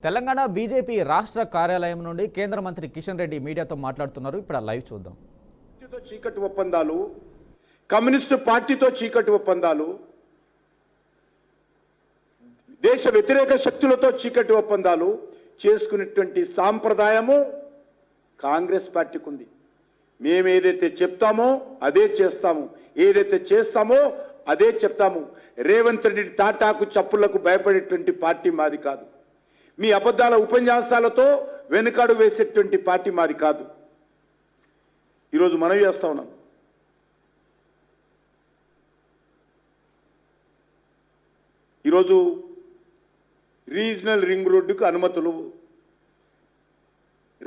Telangana BJP రాష్ట్ర కార్యాలయం నుండి కేంద్ర మంత్రి కిషన్ రెడ్డి మీడియాతో మాట్లాడుతున్నారు. ఇప్పుడు లైవ్ చూద్దాం. చీకటి ఒప్పందాలు, కమ్యూనిస్టు పార్టీతో చీకటి ఒప్పందాలు, దేశ వ్యతిరేక శక్తులతో చీకటి ఒప్పందాలు చేసుకునేటువంటి సాంప్రదాయము కాంగ్రెస్ పార్టీకి ఉంది. మేము ఏదైతే చెప్తామో అదే చేస్తాము, ఏదైతే చేస్తామో అదే చెప్తాము. రేవంత్ రెడ్డి తాటాకు చప్పులకు భయపడేటువంటి పార్టీ మాది కాదు. మీ అబద్ధాల ఉపన్యాసాలతో వెనుకాడు వేసేటువంటి పార్టీ మాది కాదు. ఈరోజు మనవి చేస్తా ఉన్నాం. ఈరోజు రీజనల్ రింగ్ రోడ్డుకు అనుమతులు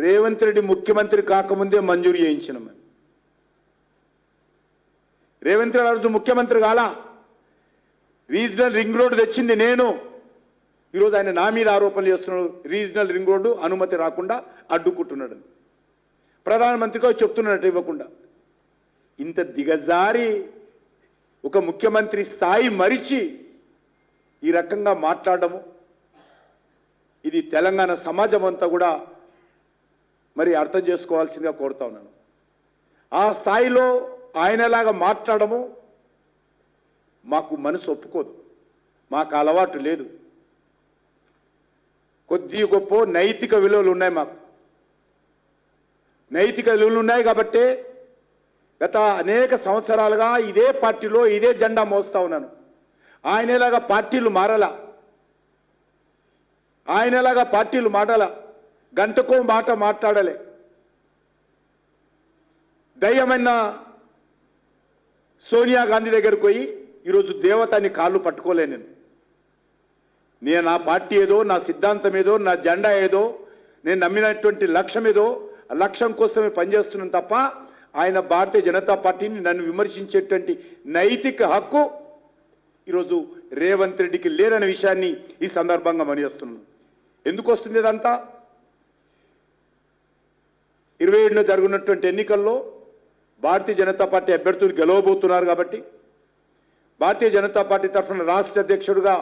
రేవంత్ రెడ్డి ముఖ్యమంత్రి కాకముందే మంజూరు చేయించినాం. రేవంత్ రెడ్డి రోజు ముఖ్యమంత్రి కాలా, రీజనల్ రింగ్ రోడ్డు తెచ్చింది నేను. ఈరోజు ఆయన నా మీద ఆరోపణలు చేస్తున్నాడు. రీజనల్ రింగ్ రోడ్డు అనుమతి రాకుండా అడ్డుకుంటున్నాడు, ప్రధానమంత్రిగా చెప్తున్నట్టు ఇవ్వకుండా. ఇంత దిగజారి ఒక ముఖ్యమంత్రి స్థాయి మరిచి ఈ రకంగా మాట్లాడము, ఇది తెలంగాణ సమాజం అంతా కూడా మరి అర్థం చేసుకోవాల్సిందిగా కోరుతా ఉన్నాను. ఆ స్థాయిలో ఆయనలాగా మాట్లాడము మాకు మనసు ఒప్పుకోదు, మాకు అలవాటు లేదు. కొద్ది గొప్ప నైతిక విలువలు ఉన్నాయి, మాకు నైతిక విలువలు ఉన్నాయి. కాబట్టి గత అనేక సంవత్సరాలుగా ఇదే పార్టీలో ఇదే జెండా మోస్తా ఉన్నాను. ఆయనలాగా పార్టీలు మారలా, ఆయనలాగా పార్టీలు మాటలా, గంటకో మాట మాట్లాడలే. దయ్యమైన సోనియా గాంధీ దగ్గరకు పోయి ఈరోజు దేవతాన్ని కాళ్ళు పట్టుకోలే. నేను నా పార్టీ ఏదో, నా సిద్ధాంతం ఏదో, నా జెండా ఏదో, నేను నమ్మినటువంటి లక్ష్యం ఏదో, ఆ లక్ష్యం కోసమే పనిచేస్తున్నాను తప్ప ఆయన భారతీయ జనతా పార్టీని నన్ను విమర్శించేటువంటి నైతిక హక్కు ఈరోజు రేవంత్ రెడ్డికి లేదనే విషయాన్ని ఈ సందర్భంగా మనయేస్తున్నాను. ఎందుకు వస్తుంది ఇదంతా? 27న జరుగుతున్నటువంటి ఎన్నికల్లో భారతీయ జనతా పార్టీ అభ్యర్థులు గెలవబోతున్నారు కాబట్టి, భారతీయ జనతా పార్టీ తరఫున రాష్ట్ర అధ్యక్షుడిగా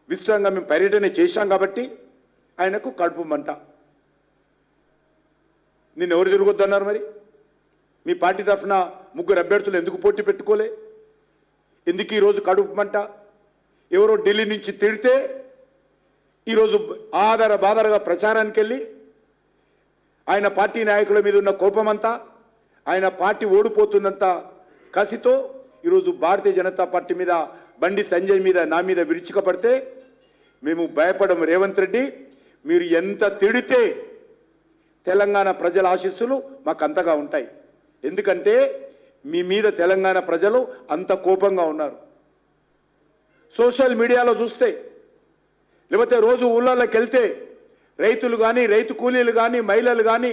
విస్తృతంగా మేము పర్యటన చేశాం కాబట్టి ఆయనకు కడుపు మంట. నిన్ను ఎవరు తిరగొద్దన్నారు? మరి మీ పార్టీ తరఫున 3 అభ్యర్థులు ఎందుకు పోటీ పెట్టుకోలే? ఎందుకు ఈరోజు కడుపు మంట? ఎవరో ఢిల్లీ నుంచి తిడితే ఈరోజు బాదరగా ప్రచారానికి వెళ్ళి ఆయన పార్టీ నాయకుల మీద ఉన్న కోపమంతా, ఆయన పార్టీ ఓడిపోతున్నంత కసితో ఈరోజు భారతీయ జనతా పార్టీ మీద, బండి సంజయ్ మీద, నా మీద విరుచుకపడితే మేము భయపడము. రేవంత్ రెడ్డి, మీరు ఎంత తిడితే తెలంగాణ ప్రజల ఆశీస్సులు మాకు అంతగా ఉంటాయి. ఎందుకంటే మీ మీద తెలంగాణ ప్రజలు అంత కోపంగా ఉన్నారు. సోషల్ మీడియాలో చూస్తే, లేకపోతే రోజు ఊళ్ళలోకి వెళ్తే రైతులు కానీ, రైతు కూలీలు కానీ, మహిళలు కానీ,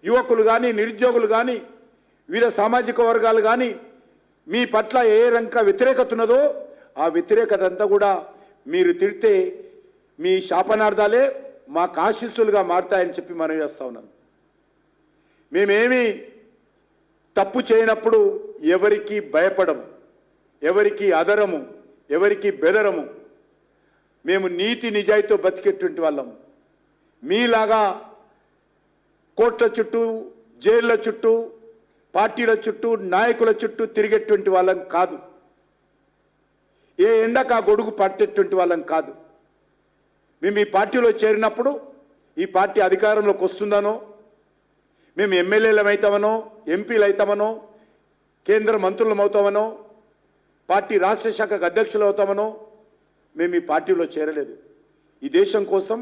యువకులు కానీ, నిరుద్యోగులు కానీ, వివిధ సామాజిక వర్గాలు కానీ మీ పట్ల ఏ రంక వ్యతిరేకత ఉన్నదో ఆ వ్యతిరేకత అంతా కూడా మీరు తిడితే మీ శాపనార్థాలే మాకు ఆశీస్సులుగా మారుతాయని చెప్పి మనం చేస్తా ఉన్నాను. మేమేమి తప్పు చేయనప్పుడు ఎవరికి భయపడము, ఎవరికి అదరము, ఎవరికి బెదరము. మేము నీతి నిజాయితీతో బతికేటువంటి వాళ్ళము. మీలాగా కోట్ల చుట్టూ, జైళ్ళ చుట్టూ, పార్టీల చుట్టూ, నాయకుల చుట్టూ తిరిగేటువంటి వాళ్ళం కాదు. ఏ ఎండకు ఆ గొడుగు పట్టేటువంటి వాళ్ళం కాదు. మేము ఈ పార్టీలో చేరినప్పుడు ఈ పార్టీ అధికారంలోకి వస్తుందనో, మేము ఎమ్మెల్యేలు అవుతామనో, ఎంపీలు అవుతామనో, కేంద్ర మంత్రులం అవుతామనో, పార్టీ రాష్ట్ర శాఖకు అధ్యక్షులు అవుతామనో మేము ఈ పార్టీలో చేరలేదు. ఈ దేశం కోసం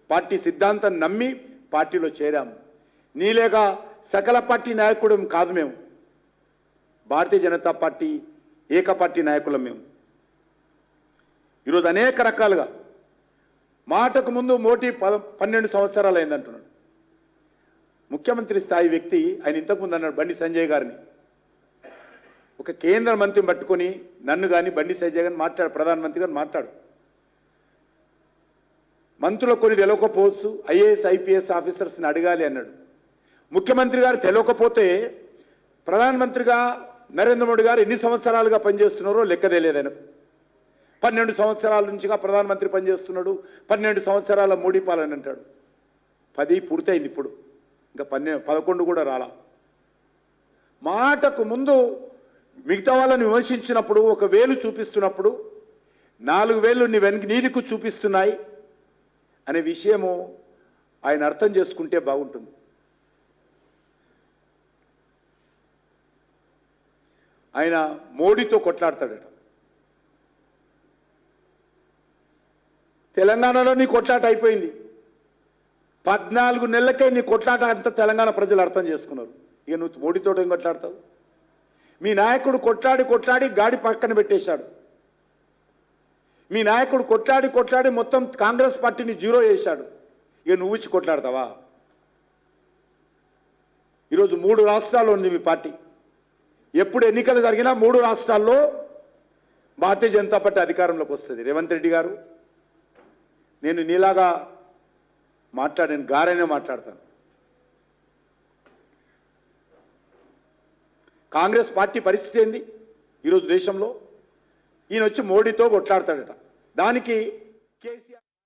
పార్టీ సిద్ధాంతం నమ్మి పార్టీలో చేరాము. నీలేగా సకల పార్టీ నాయకుడు కాదు. మేము భారతీయ జనతా పార్టీ ఏకపార్టీ నాయకులం. మేము ఈరోజు అనేక రకాలుగా మాటకు ముందు మోటీ 12 సంవత్సరాలు అయిందంటున్నాడు. ముఖ్యమంత్రి స్థాయి వ్యక్తి ఆయన ఇంతకుముందు అన్నాడు బండి సంజయ్ గారిని, ఒక కేంద్ర మంత్రిని పట్టుకొని నన్ను కానీ బండి సంజయ్ గారిని మాట్లాడు, ప్రధానమంత్రి గారిని మాట్లాడు. మంత్రులకు కొన్ని తెలియకపోవచ్చు, ఐఏఎస్ ఐపీఎస్ ఆఫీసర్స్ని అడగాలి అన్నాడు. ముఖ్యమంత్రి గారు తెలియకపోతే ప్రధానమంత్రిగా నరేంద్ర మోడీ గారు ఎన్ని సంవత్సరాలుగా పనిచేస్తున్నారో లెక్క తెలియదు ఆయనకు. 12 సంవత్సరాల నుంచిగా ప్రధానమంత్రి పనిచేస్తున్నాడు, 12 సంవత్సరాల మోడీ పాలన అంటాడు. 10 పూర్తయింది, ఇప్పుడు ఇంకా 11 కూడా రాలా. మాటకు ముందు మిగతా వాళ్ళని విమర్శించినప్పుడు ఒక వేలు చూపిస్తున్నప్పుడు 4 వేలు నీదికు చూపిస్తున్నాయి అనే విషయము ఆయన అర్థం చేసుకుంటే బాగుంటుంది. ఆయన మోడీతో కొట్లాడతాడట. తెలంగాణలో నీ కొట్లాట అయిపోయింది. 14 నెలలకే నీ కొట్లాట అంతా తెలంగాణ ప్రజలు అర్థం చేసుకున్నారు. ఇక నువ్వు మోడీతో ఏం కొట్లాడతావు? మీ నాయకుడు కొట్లాడి గాడి పక్కన పెట్టేశాడు. మీ నాయకుడు కొట్లాడి మొత్తం కాంగ్రెస్ పార్టీని జీరో చేశాడు. ఇక నువ్వు ఇచ్చి కొట్లాడతావా? ఈరోజు 3 రాష్ట్రాల్లో ఉంది మీ పార్టీ. ఎప్పుడు ఎన్నికలు జరిగినా 3 రాష్ట్రాల్లో భారతీయ జనతా పార్టీ అధికారంలోకి వస్తుంది. రేవంత్ రెడ్డి గారు, నేను నీలాగా మాట్లాడాను, గారైనా మాట్లాడతాను. కాంగ్రెస్ పార్టీ పరిస్థితి ఏంది ఈరోజు దేశంలో? ఈయన వచ్చి మోడీతో కొట్లాడతాడట. దానికి కేసీఆర్